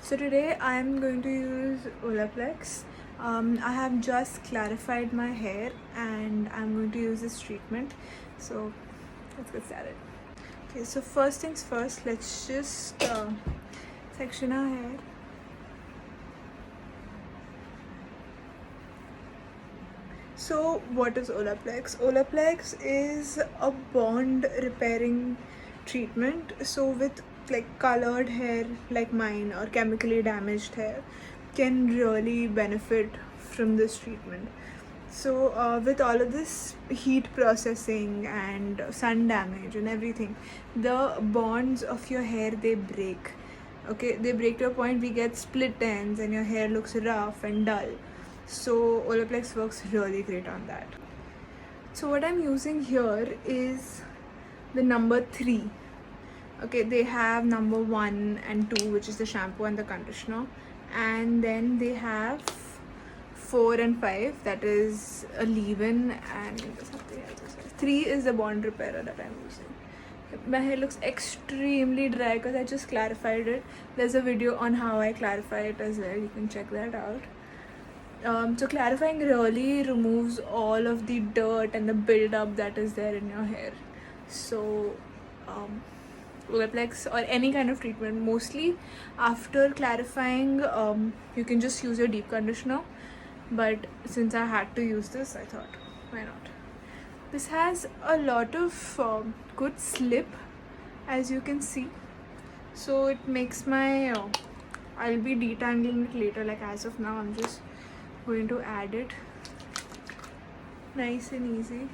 So today I am going to use Olaplex. I have just clarified my hair and I'm going to use this treatment. So let's get started. Okay, so first things first, let's just section our hair. So what is Olaplex? Olaplex is a bond repairing treatment. So with like colored hair like mine or chemically damaged hair can really benefit from this treatment. So with all of this heat processing and sun damage and everything, the bonds of your hair, they break. Okay, they break to a point we get split ends and your hair looks rough and dull. So Olaplex works really great on that. So what I'm using here is the number 3. Okay, they have number 1 and 2, which is the shampoo and the conditioner, and then they have 4 and 5, that is a leave-in, and something else. 3 is the bond repairer that I'm using. My hair looks extremely dry because I just clarified it. There's a video on how I clarify it as well, you can check that out. So clarifying really removes all of the dirt and the build-up that is there in your hair. So Olaplex or any kind of treatment, mostly after clarifying, you can just use your deep conditioner, but since I had to use this, I thought, why not? This has a lot of good slip, as you can see, so it makes my I'll be detangling it later. Like as of now, I'm just going to add it nice and easy.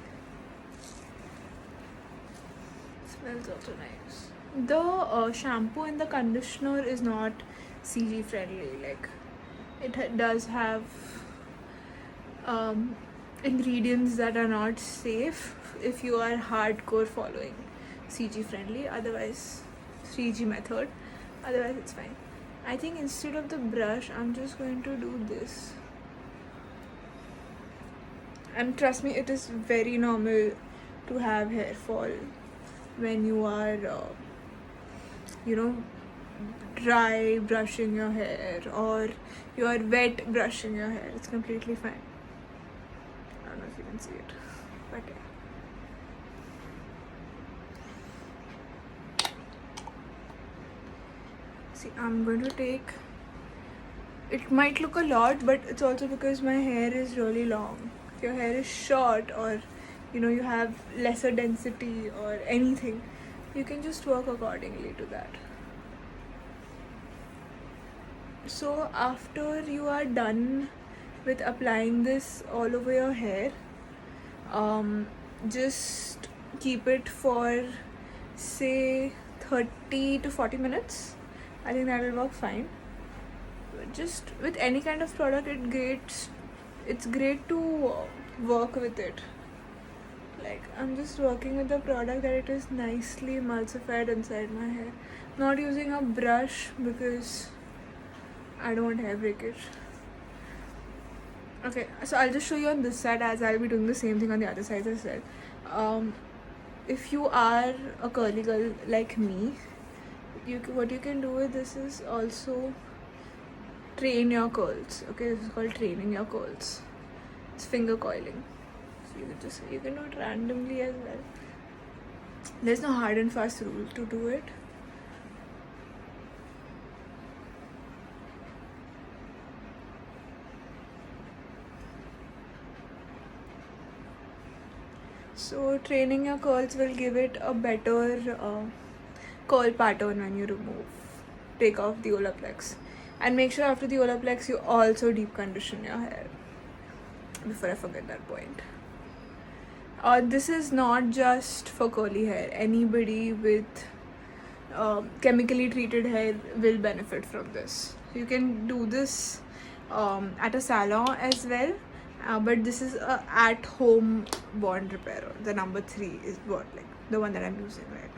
Smells also nice. The shampoo and the conditioner is not CG friendly. Like it does have ingredients that are not safe if you are hardcore following CG friendly, otherwise CG method, otherwise it's fine. I think instead of the brush, I'm just going to do this. And trust me, it is very normal to have hair fall when you are dry brushing your hair or you are wet brushing your hair. It's completely fine. I don't know if you can see it, but yeah. See, I'm going to take, it might look a lot, but it's also because my hair is really long. If your hair is short or you have lesser density or anything, you can just work accordingly to that. So after you are done with applying this all over your hair, just keep it for say 30 to 40 minutes. I think that will work fine. Just with any kind of product, it's great to work with it. Like I'm just working with the product that it is nicely emulsified inside my hair. Not using a brush because I don't want hair breakage. Okay, so I'll just show you on this side as I'll be doing the same thing on the other side as well. If you are a curly girl like me, what you can do with this is also train your curls. Okay, this is called training your curls. It's finger coiling. So you can do it randomly as well. There's no hard and fast rule to do it. So training your curls will give it a better curl pattern when you take off the Olaplex. And make sure after the Olaplex you also deep condition your hair, before I forget that point. This is not just for curly hair. Anybody with chemically treated hair will benefit from this. You can do this at a salon as well, but this is a at-home bond repairer. The number 3 is the one that I'm using right